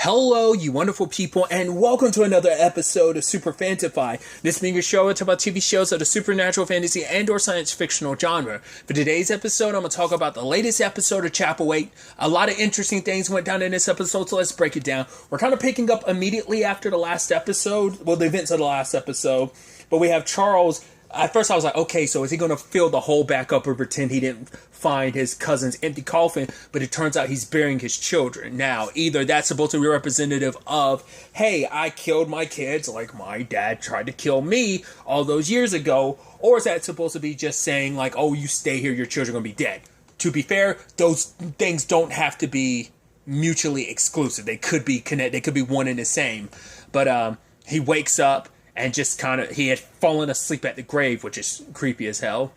Hello, you wonderful people, and welcome to another episode of Super-Fanta-Fi. This being a show, I talk about TV shows of the supernatural, fantasy, and/or science fictional genre. For today's episode, I'm going to talk about the latest episode of Chapelwaite. A lot of interesting things went down in this episode, so let's break it down. We're kind of picking up immediately after the last episode, well, the events of the last episode, but we have Charles. At first I was like, okay, so is he going to fill the hole back up or pretend he didn't find his cousin's empty coffin? But it turns out he's burying his children. Now, either that's supposed to be representative of, hey, I killed my kids like my dad tried to kill me all those years ago, or is that supposed to be just saying like, oh, you stay here, your children are going to be dead? To be fair, those things don't have to be mutually exclusive. They could be connected. They could be one and the same. But he wakes up. And just kind of, he had fallen asleep at the grave, which is creepy as hell.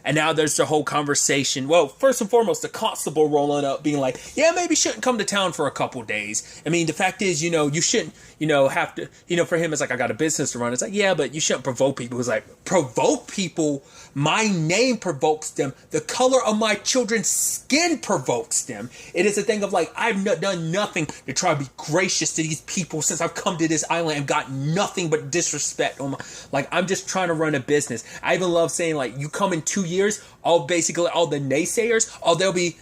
And now there's the whole conversation. Well, first and foremost, the constable rolling up being like, yeah, maybe shouldn't come to town for a couple days. I mean, the fact is, you shouldn't, have to, for him, it's like, I got a business to run. It's like, yeah, but you shouldn't provoke people. It's like, provoke people? My name provokes them. The color of my children's skin provokes them. It is a thing of like, I've done nothing to try to be gracious to these people since I've come to this island and got nothing but disrespect. Like, I'm just trying to run a business. I even love saying like, you come in 2 years, all the naysayers,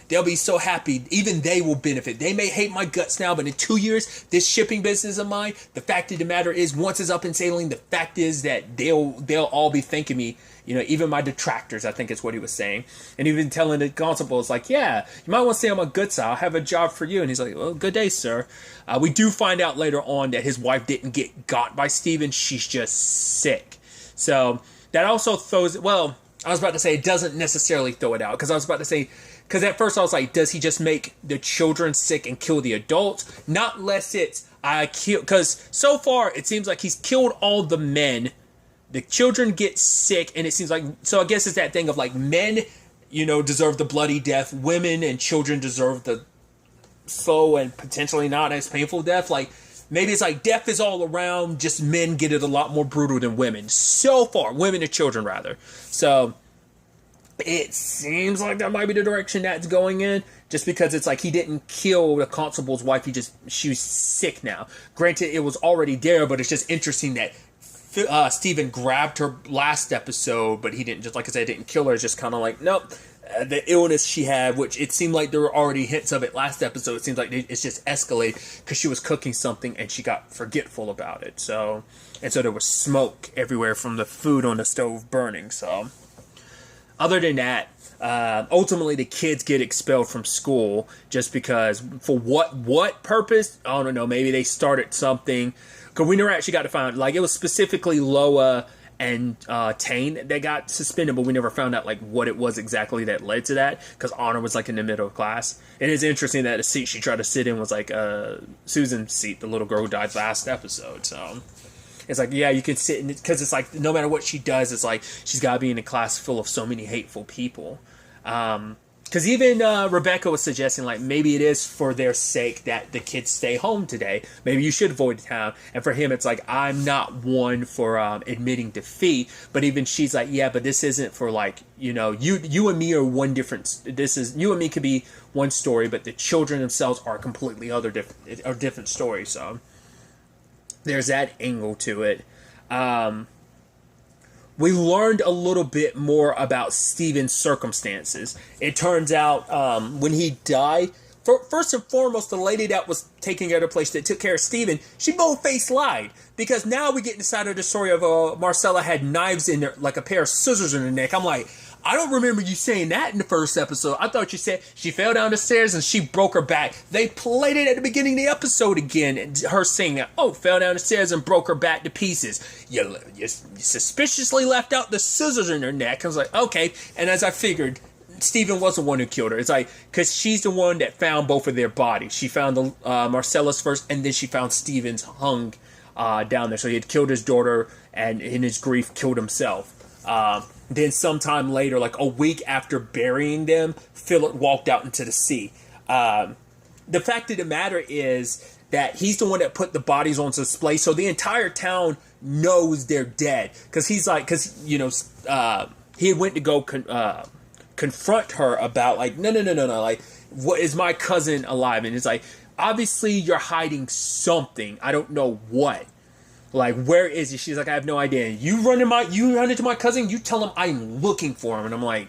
they'll be so happy. Even they will benefit. They may hate my guts now, but in 2 years, this shipping business of mine, the fact of the matter is, once it's up and sailing, the fact is that they'll all be thanking me. Even my detractors, I think is what he was saying. And even telling the constable, it's like, yeah, you might want to stay on my good side. I'll have a job for you. And he's like, well, good day, sir. We do find out later on that his wife didn't get got by Steven. She's just sick. So that also throws, well, I was about to say it doesn't necessarily throw it out. Because at first I was like, does he just make the children sick and kill the adults? Not unless it's, because so far it seems like he's killed all the men. The children get sick, and it seems like, so I guess it's that thing of like, men, deserve the bloody death. Women and children deserve the slow and potentially not as painful death. Like, maybe it's like death is all around, just men get it a lot more brutal than women. So far, women and children rather. So it seems like that might be the direction that's going in, just because it's like he didn't kill the constable's wife. She was sick now. Granted, it was already there, but it's just interesting that Steven grabbed her last episode, but he didn't, just like I said, didn't kill her. It's just kind of like, nope. The illness she had, which it seemed like there were already hints of it last episode, it seems like it's just escalated because she was cooking something and she got forgetful about it. So there was smoke everywhere from the food on the stove burning. So other than that, ultimately the kids get expelled from school just because, for what purpose? I don't know. Maybe they started something. Because we never actually got to find, like, it was specifically Loa and Tane that got suspended, but we never found out, like, what it was exactly that led to that, because Honor was, like, in the middle of class. And it's interesting that the seat she tried to sit in was, like, Susan's seat, the little girl who died last episode, so it's like, yeah, you can sit in it, because it's like, no matter what she does, it's like, she's got to be in a class full of so many hateful people. Because even Rebecca was suggesting, like, maybe it is for their sake that the kids stay home today. Maybe you should avoid town. And for him, it's like, I'm not one for admitting defeat. But even she's like, yeah, but this isn't for, like, you and me are one different. You and me could be one story, but the children themselves are completely different stories. So there's that angle to it. We learned a little bit more about Steven's circumstances. It turns out when he died, first and foremost, the lady that was taking care of the place that took care of Steven, she bold-faced lied. Because now we get inside of the story of Marcella had knives in there, like a pair of scissors in her neck. I'm like, I don't remember you saying that in the first episode. I thought you said she fell down the stairs and she broke her back. They played it at the beginning of the episode again. And her saying, oh, fell down the stairs and broke her back to pieces. You suspiciously left out the scissors in her neck. I was like, okay. And as I figured, Steven was the one who killed her. It's like, because she's the one that found both of their bodies. She found Marcella's first, and then she found Steven's hung down there. So he had killed his daughter and in his grief killed himself. Then sometime later, like a week after burying them, Philip walked out into the sea. The fact of the matter is that he's the one that put the bodies on display, so the entire town knows they're dead. Because he had went to go confront her about, like, no, like, what is my cousin alive? And it's like, obviously you're hiding something. I don't know what. Like, where is he? She's like, I have no idea. You run into my cousin, you tell him I'm looking for him. And I'm like,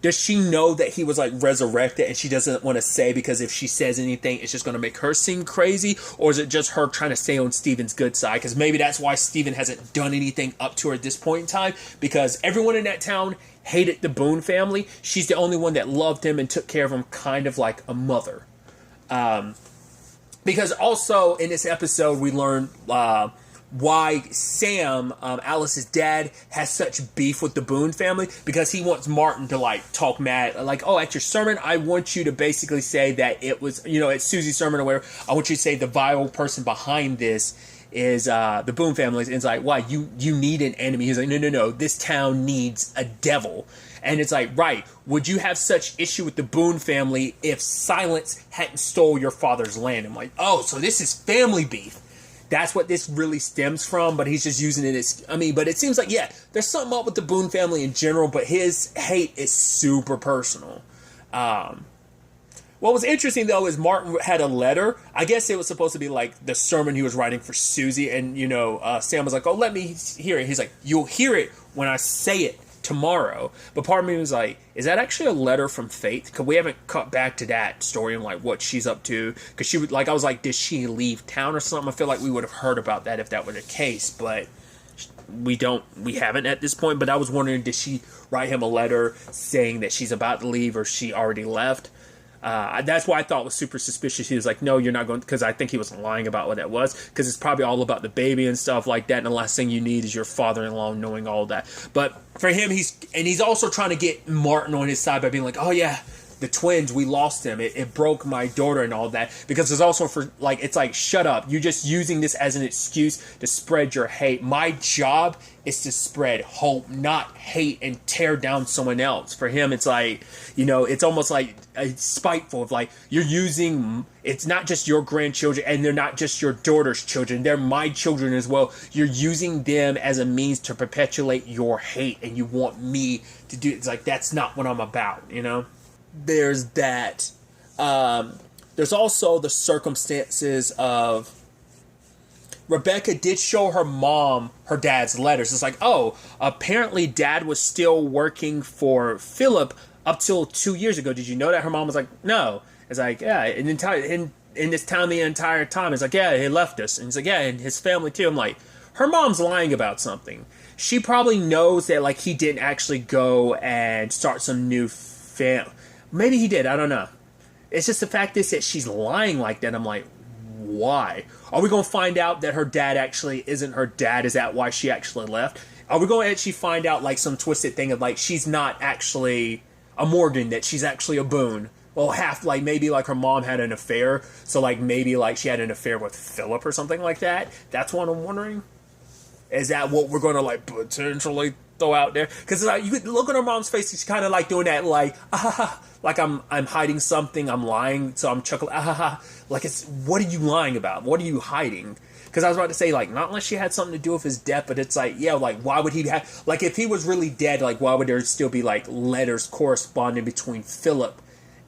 does she know that he was like resurrected and she doesn't want to say because if she says anything, it's just going to make her seem crazy? Or is it just her trying to stay on Steven's good side? Because maybe that's why Steven hasn't done anything up to her at this point in time, because everyone in that town hated the Boone family. She's the only one that loved him and took care of him kind of like a mother. Because also in this episode, we learned why Sam, Alice's dad, has such beef with the Boone family, because he wants Martin to like talk mad, like, oh, at your sermon, I want you to basically say that it was, you know, at Susie's sermon or whatever, I want you to say the vile person behind this is the Boone family. And it's like, why, you need an enemy? He's like, no, this town needs a devil. And it's like, right, would you have such issue with the Boone family if Silence hadn't stole your father's land? I'm like, oh, so this is family beef. That's what this really stems from, but he's just using it as, but it seems like, yeah, there's something up with the Boone family in general, but his hate is super personal. What was interesting, though, is Martin had a letter. I guess it was supposed to be like the sermon he was writing for Susie, and, Sam was like, oh, let me hear it. He's like, you'll hear it when I say it tomorrow. But part of me was like, is that actually a letter from Faith? Because we haven't cut back to that story and like what she's up to. Because she would, like, I was like, did she leave town or something? I feel like we would have heard about that if that were the case, but we haven't at this point. But I was wondering, did she write him a letter saying that she's about to leave or she already left? That's why I thought was super suspicious. He was like, no, you're not going, because I think he was lying about what that was, because it's probably all about the baby and stuff like that, and the last thing you need is your father-in-law knowing all that. But for him, he's also trying to get Martin on his side by being like, oh yeah, the twins, we lost them, it broke my daughter and all that, because it's also for, like, it's like, shut up, you're just using this as an excuse to spread your hate. My job is to spread hope, not hate and tear down someone else. For him, it's like, it's almost like spiteful of like, you're using, it's not just your grandchildren and they're not just your daughter's children, they're my children as well. You're using them as a means to perpetuate your hate and you want me to do, it's like, that's not what I'm about, There's that. There's also the circumstances of Rebecca did show her mom her dad's letters. It's like, oh, apparently dad was still working for Philip up till 2 years ago. Did you know that? Her mom was like, no. It's like, yeah, in this town the entire time. It's like, yeah, he left us. And it's like, yeah, and his family too. I'm like, her mom's lying about something. She probably knows that, like, he didn't actually go and start some new family. Maybe he did. I don't know. It's just the fact is that she's lying like that. I'm like, why? Are we going to find out that her dad actually isn't her dad? Is that why she actually left? Are we going to actually find out, like, some twisted thing of, like, she's not actually a Morgan, that she's actually a Boone? Well, maybe, like, her mom had an affair, so, like, maybe, like, she had an affair with Philip or something like that? That's what I'm wondering. Is that what we're going to, like, potentially throw out there? Because, like, you could look at her mom's face, she's kind of, like, doing that, like, like I'm hiding something, I'm lying, so I'm chuckling, like, it's, what are you lying about? What are you hiding? Because I was about to say, like, not unless she had something to do with his death, but it's like, yeah, like, why would he have, like, if he was really dead, like, why would there still be, like, letters corresponding between Philip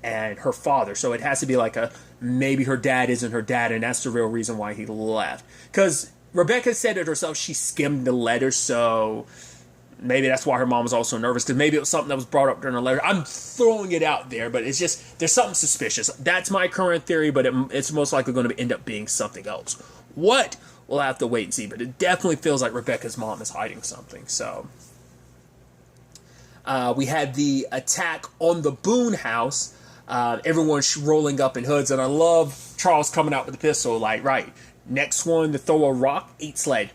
and her father? So it has to be, like, maybe her dad isn't her dad, and that's the real reason why he left. Because Rebecca said it herself, she skimmed the letters, so maybe that's why her mom was also nervous, because maybe it was something that was brought up during the letter. I'm throwing it out there, but it's just, there's something suspicious. That's my current theory, but it's most likely going to end up being something else. What? We'll have to wait and see, but it definitely feels like Rebecca's mom is hiding something. So we had the attack on the Boone house. Everyone's rolling up in hoods, and I love Charles coming out with the pistol, like, right, next one to throw a rock, eat sled.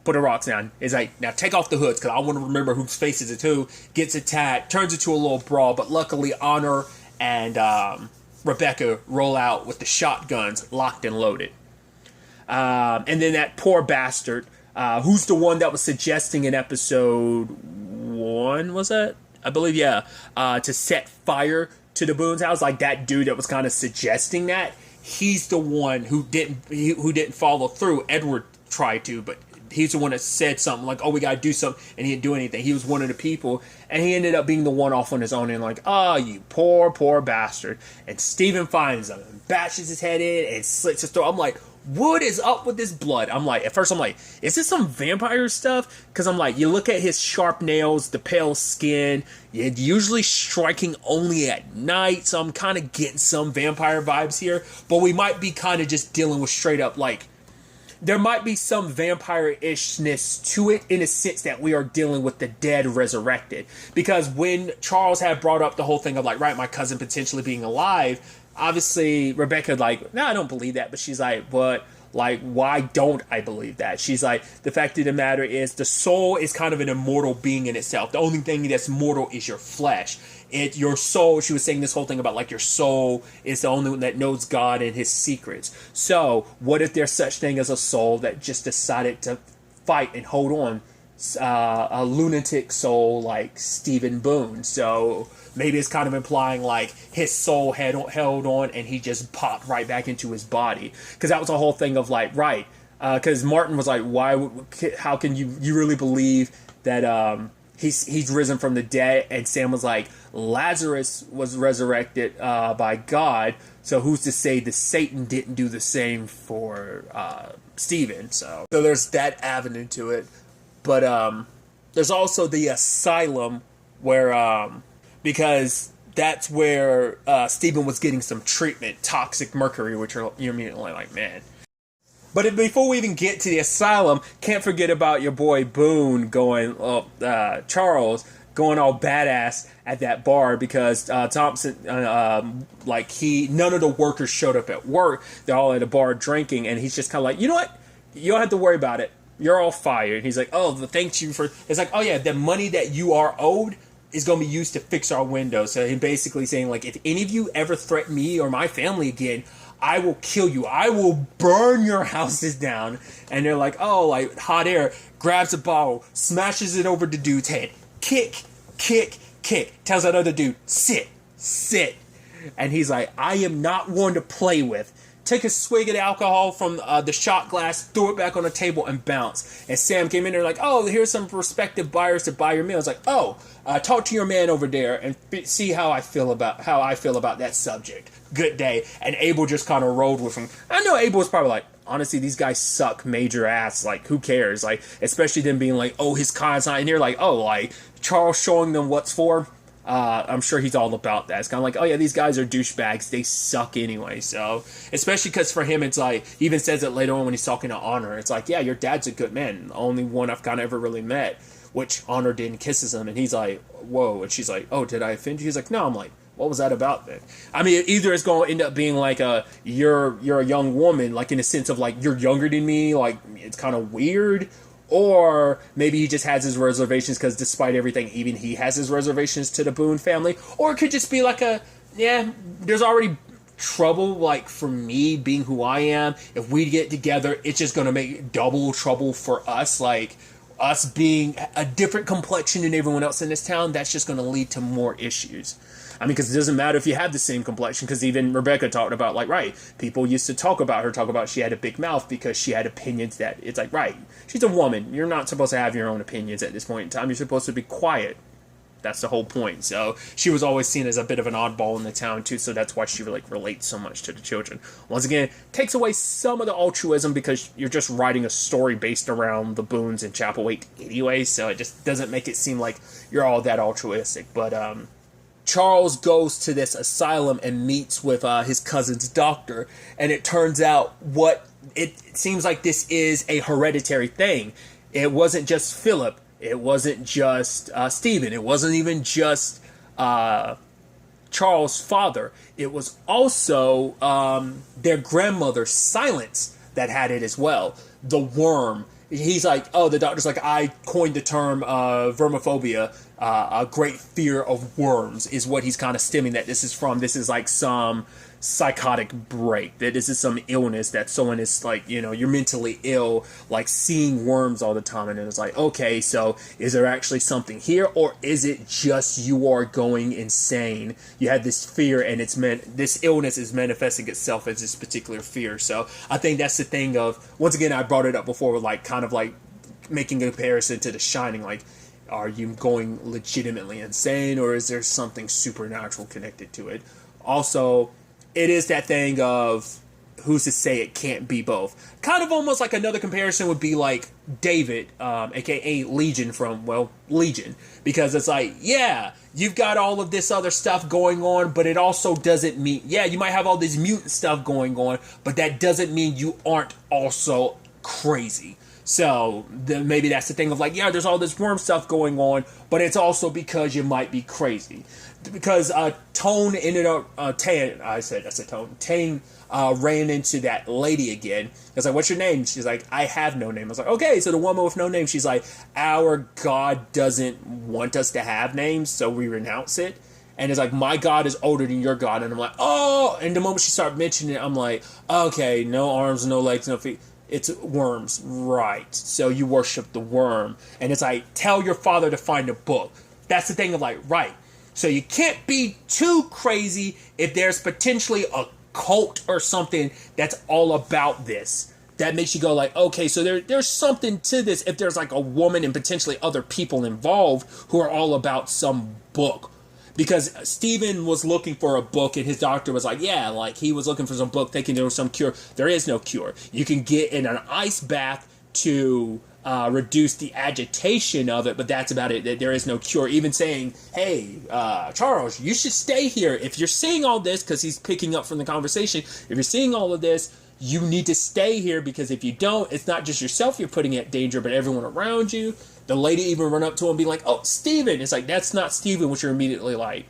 Put the rocks down. It's like, now take off the hoods, because I want to remember whose faces it to. Gets attacked, turns into a little brawl, but luckily Honor and Rebecca roll out with the shotguns locked and loaded. And then that poor bastard, who's the one that was suggesting in episode 1, was that? I believe, yeah. To set fire to the Boone's house, like that dude that was kind of suggesting that. He's the one who didn't follow through. Edward tried to, but he's the one that said something like, oh, we gotta do something, and he didn't do anything. He was one of the people, and he ended up being the one off on his own, and like, oh, you poor bastard. And Steven finds him and bashes his head in and slits his throat. I'm like, what is up with this blood? I'm like, at first I'm like, is this some vampire stuff? Because I'm like, you look at his sharp nails, the pale skin, usually striking only at night, so I'm kind of getting some vampire vibes here, but we might be kind of just dealing with straight up, like, there might be some vampire-ishness to it in a sense that we are dealing with the dead resurrected. Because when Charles had brought up the whole thing of like, right, my cousin potentially being alive, obviously Rebecca like, no, I don't believe that. But she's like, but like, why don't I believe that? She's like, the fact of the matter is the soul is kind of an immortal being in itself. The only thing that's mortal is your flesh. Your soul, she was saying this whole thing about like your soul is the only one that knows God and his secrets. So what if there's such thing as a soul that just decided to fight and hold on, a lunatic soul like Stephen Boone? So maybe it's kind of implying like his soul had held on and he just popped right back into his body. Because that was the whole thing of like, right, because Martin was like, how can you really believe that he's risen from the dead? And Sam was like, Lazarus was resurrected by God, so who's to say that Satan didn't do the same for Stephen? So there's that avenue to it. But there's also the asylum where, because that's where Stephen was getting some treatment, toxic mercury, which you're immediately like, man. But before we even get to the asylum, can't forget about your boy Boone Charles going all badass at that bar because Thompson, none of the workers showed up at work. They're all at a bar drinking, and he's just kind of like, you know what? You don't have to worry about it. You're all fired. He's like, oh, thank you for. It's like, oh yeah, the money that you are owed is going to be used to fix our windows. So he's basically saying like, if any of you ever threaten me or my family again, I will kill you. I will burn your houses down. And they're like, oh, like hot air, grabs a bottle, smashes it over the dude's head. Kick. Tells that other dude, sit. And he's like, I am not one to play with. Take a swig of alcohol from the shot glass, throw it back on the table, and bounce. And Sam came in there like, oh, here's some prospective buyers to buy your meal. It's like, oh, talk to your man over there and see how I feel about that subject. Good day. And Abel just kind of rolled with him. I know Abel was probably like, honestly, these guys suck major ass. Like, who cares? Like, especially them being like, oh, his con's not in here. Like, oh, like Charles showing them what's for. I'm sure he's all about that. It's kind of like, oh yeah, these guys are douchebags. They suck anyway. So, especially because for him, it's like, he even says it later on when he's talking to Honor. It's like, yeah, your dad's a good man. The only one I've kind of ever really met. Which Honor didn't kisses him. And he's like, whoa. And she's like, oh, did I offend you? He's like, no. I'm like, what was that about then? I mean, either it's going to end up being like you're a young woman, like in a sense of like, you're younger than me. Like, it's kind of weird. Or maybe he just has his reservations because despite everything, even he has his reservations to the Boone family. Or it could just be like there's already trouble, like for me being who I am. If we get together, it's just going to make double trouble for us. Like us being a different complexion than everyone else in this town, that's just going to lead to more issues. I mean, because it doesn't matter if you have the same complexion, because even Rebecca talked about, like, right, people used to talk about she had a big mouth because she had opinions that, it's like, right, she's a woman. You're not supposed to have your own opinions at this point in time. You're supposed to be quiet. That's the whole point. So she was always seen as a bit of an oddball in the town, too, so that's why she, like, relates so much to the children. Once again, takes away some of the altruism because you're just writing a story based around the Boones and Chapelwaite anyway, so it just doesn't make it seem like you're all that altruistic. But, Charles goes to this asylum and meets with his cousin's doctor, and it turns out it seems like this is a hereditary thing. It wasn't just Philip. It wasn't just Stephen. It wasn't even just Charles' father. It was also their grandmother, Silence, that had it as well. The worm. He's like, oh, the doctor's like, I coined the term vermophobia, a great fear of worms, is what he's kind of stemming that this is from. This is like some psychotic break, that this is some illness that someone is like, you're mentally ill, like seeing worms all the time. And it's like, okay, so is there actually something here, or is it just you are going insane? You had this fear, and this illness is manifesting itself as this particular fear. So I think that's the thing of, once again, I brought it up before, like kind of like making a comparison to The Shining, like, are you going legitimately insane, or is there something supernatural connected to it? Also, it is that thing of who's to say it can't be both. Kind of almost like another comparison would be like David, aka Legion from, well, Legion. Because it's like, yeah, you've got all of this other stuff going on, but it also doesn't mean, yeah, you might have all this mutant stuff going on, but that doesn't mean you aren't also crazy. So maybe that's the thing of like, yeah, there's all this worm stuff going on, but it's also because you might be crazy. Because Tone ended up, Tane ran into that lady again. I was like, what's your name? She's like, I have no name. I was like, okay, so the woman with no name, she's like, our God doesn't want us to have names, so we renounce it. And it's like, my God is older than your God. And I'm like, oh, and the moment she started mentioning it, I'm like, okay, no arms, no legs, no feet. It's worms, right? So you worship the worm. And it's like, tell your father to find a book. That's the thing of like, right. So you can't be too crazy if there's potentially a cult or something that's all about this. That makes you go like, okay, so there's something to this if there's like a woman and potentially other people involved who are all about some book. Because Stephen was looking for a book and his doctor was like, yeah, like he was looking for some book thinking there was some cure. There is no cure. You can get in an ice bath to reduce the agitation of it, but that's about it. There is no cure. Even saying, hey, Charles, you should stay here. If you're seeing all this, because he's picking up from the conversation, if you're seeing all of this, you need to stay here, because if you don't, it's not just yourself you're putting at danger, but everyone around you. The lady even run up to him and be like, oh, Steven. It's like, that's not Steven, which you're immediately like,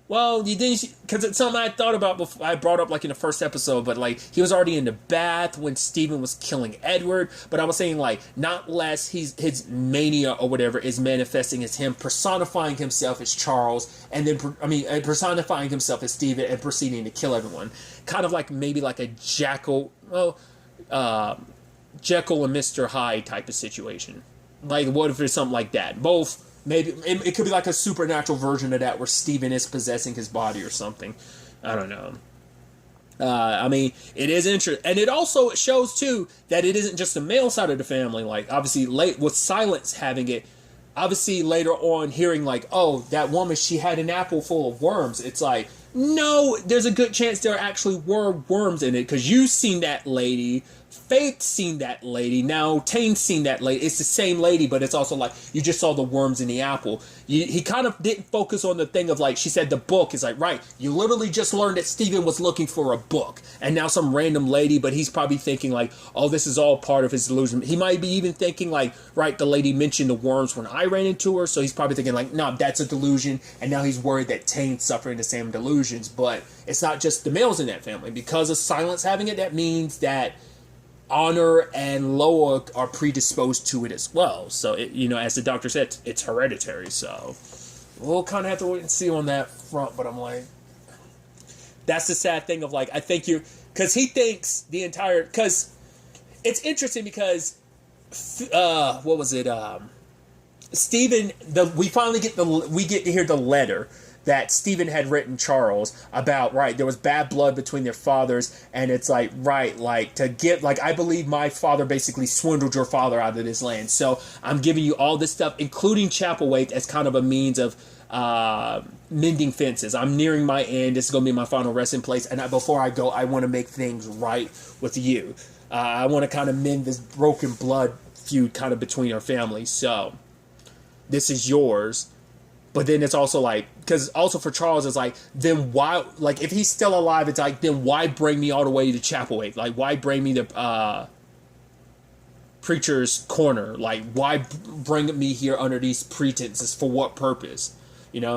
well, you didn't, because it's something I thought about before. I brought up like in the first episode, but like he was already in the bath when Stephen was killing Edward. But I was saying like, not less his mania or whatever is manifesting as him personifying himself as Charles, and then personifying himself as Stephen and proceeding to kill everyone. Kind of like maybe like a Jekyll and Mr. Hyde type of situation. Like, what if it's something like that? Both. Maybe it could be like a supernatural version of that where Steven is possessing his body or something. I don't know. I mean, it is interesting. And it also shows, too, that it isn't just the male side of the family. Like, obviously, with Silence having it, obviously later on hearing like, oh, that woman, she had an apple full of worms. It's like, no, there's a good chance there actually were worms in it, because you've seen that lady. Faith's seen that lady. Now Tane's seen that lady. It's the same lady, but it's also like you just saw the worms in the apple. He kind of didn't focus on the thing of like, she said the book is like, right, you literally just learned that Stephen was looking for a book, and now some random lady, but he's probably thinking like, oh, this is all part of his delusion. He might be even thinking like, right, the lady mentioned the worms when I ran into her, so he's probably thinking like, no, that's a delusion, and now he's worried that Tane's suffering the same delusions. But it's not just the males in that family. Because of Silence having it, that means that Honor and Loa are predisposed to it as well. So, as the doctor said, it's hereditary. So, we'll kind of have to wait and see on that front. But I'm like, that's the sad thing of like, I think because he thinks because it's interesting because, what was it? Stephen, we finally get to hear the letter that Stephen had written Charles about, right, there was bad blood between their fathers, and it's like, right, like, to get, like, I believe my father basically swindled your father out of this land, so I'm giving you all this stuff, including Chapelwaite, as kind of a means of mending fences. I'm nearing my end. This is going to be my final resting place, and before I go, I want to make things right with you. I want to kind of mend this broken blood feud kind of between our families, so this is yours. But then it's also like, because also for Charles, it's like, then why, like, if he's still alive, it's like, then why bring me all the way to Chapelwaite? Like, why bring me to Preacher's Corner? Like, why bring me here under these pretenses? For what purpose? I'd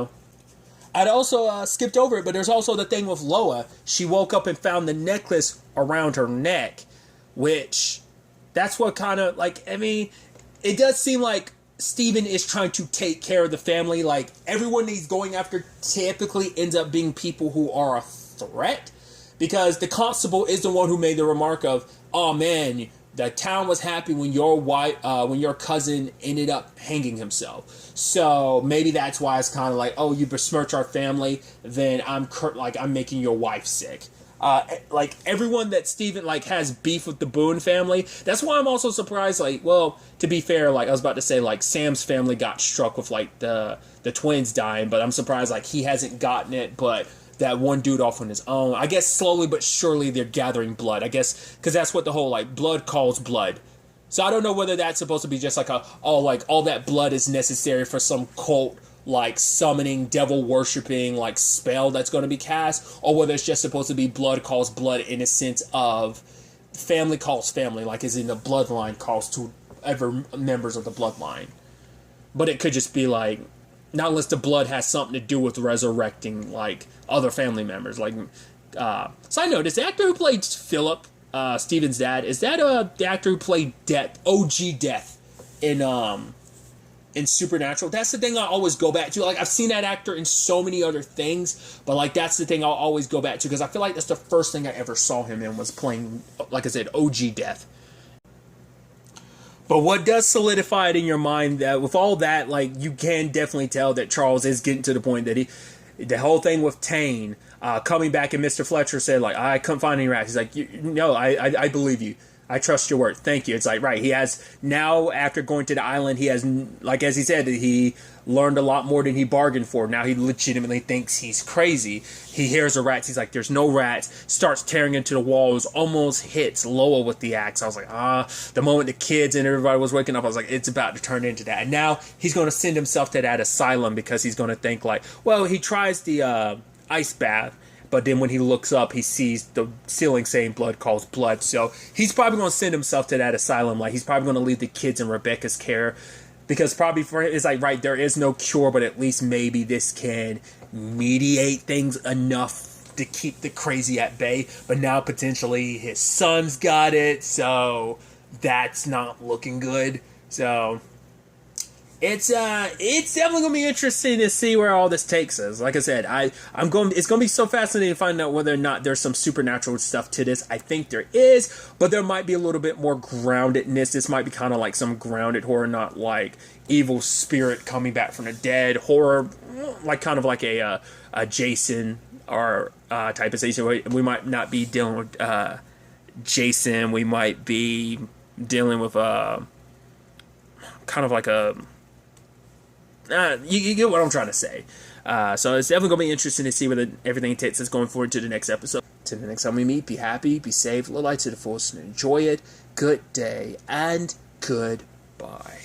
also skipped over it, but there's also the thing with Loa. She woke up and found the necklace around her neck, which, that's what kind of, like, I mean, it does seem like Stephen is trying to take care of the family. Like, everyone he's going after typically ends up being people who are a threat, because the constable is the one who made the remark of, oh man, the town was happy when your cousin ended up hanging himself. So maybe that's why it's kind of like, oh, you besmirch our family, then I'm making your wife sick. like everyone that Steven like has beef with the Boone family. That's why I'm also surprised. Like, well, to be fair, like I was about to say, like Sam's family got struck with like the twins dying, but I'm surprised like he hasn't gotten it. But that one dude off on his own. I guess slowly but surely they're gathering blood. I guess because that's what the whole like blood calls blood. So I don't know whether that's supposed to be just like all that blood is necessary for some cult like summoning, devil worshipping like spell that's going to be cast, or whether it's just supposed to be blood calls blood in a sense of family calls family, like as in the bloodline calls to ever members of the bloodline. But it could just be like, not unless the blood has something to do with resurrecting like other family members. Like, side note, is the actor who played Philip, Steven's dad, is that the actor who played OG Death in Supernatural? That's the thing I always go back to. Like, I've seen that actor in so many other things, but like that's the thing I'll always go back to because I feel like that's the first thing I ever saw him in was playing, like I said, OG Death. But what does solidify it in your mind that with all that, like you can definitely tell that Charles is getting to the point that the whole thing with Tane coming back and Mr. Fletcher said like, I couldn't find any rats. He's like, no, I believe you. I trust your word. Thank you. It's like, right. He has now, after going to the island, he has, like, as he said, he learned a lot more than he bargained for. Now he legitimately thinks he's crazy. He hears the rats. He's like, there's no rats. Starts tearing into the walls, almost hits Loa with the axe. I was like, the moment the kids and everybody was waking up, I was like, it's about to turn into that. And now he's going to send himself to that asylum because he's going to think like, well, he tries the ice bath. But then when he looks up, he sees the ceiling saying blood calls blood. So he's probably going to send himself to that asylum. Like, he's probably going to leave the kids in Rebecca's care. Because probably for him, it's like, right, there is no cure, but at least maybe this can mediate things enough to keep the crazy at bay. But now potentially his son's got it, so that's not looking good. So it's definitely gonna be interesting to see where all this takes us. Like I said, it's gonna be so fascinating to find out whether or not there's some supernatural stuff to this. I think there is, but there might be a little bit more groundedness. This might be kind of like some grounded horror, not like evil spirit coming back from the dead horror, like kind of like a Jason or type of situation. We might not be dealing with Jason. We might be dealing with kind of like a you get what I'm trying to say. So it's definitely going to be interesting to see whether everything takes us going forward to the next episode. To the next time we meet, be happy, be safe, live life to the fullest, and enjoy it. Good day, and goodbye.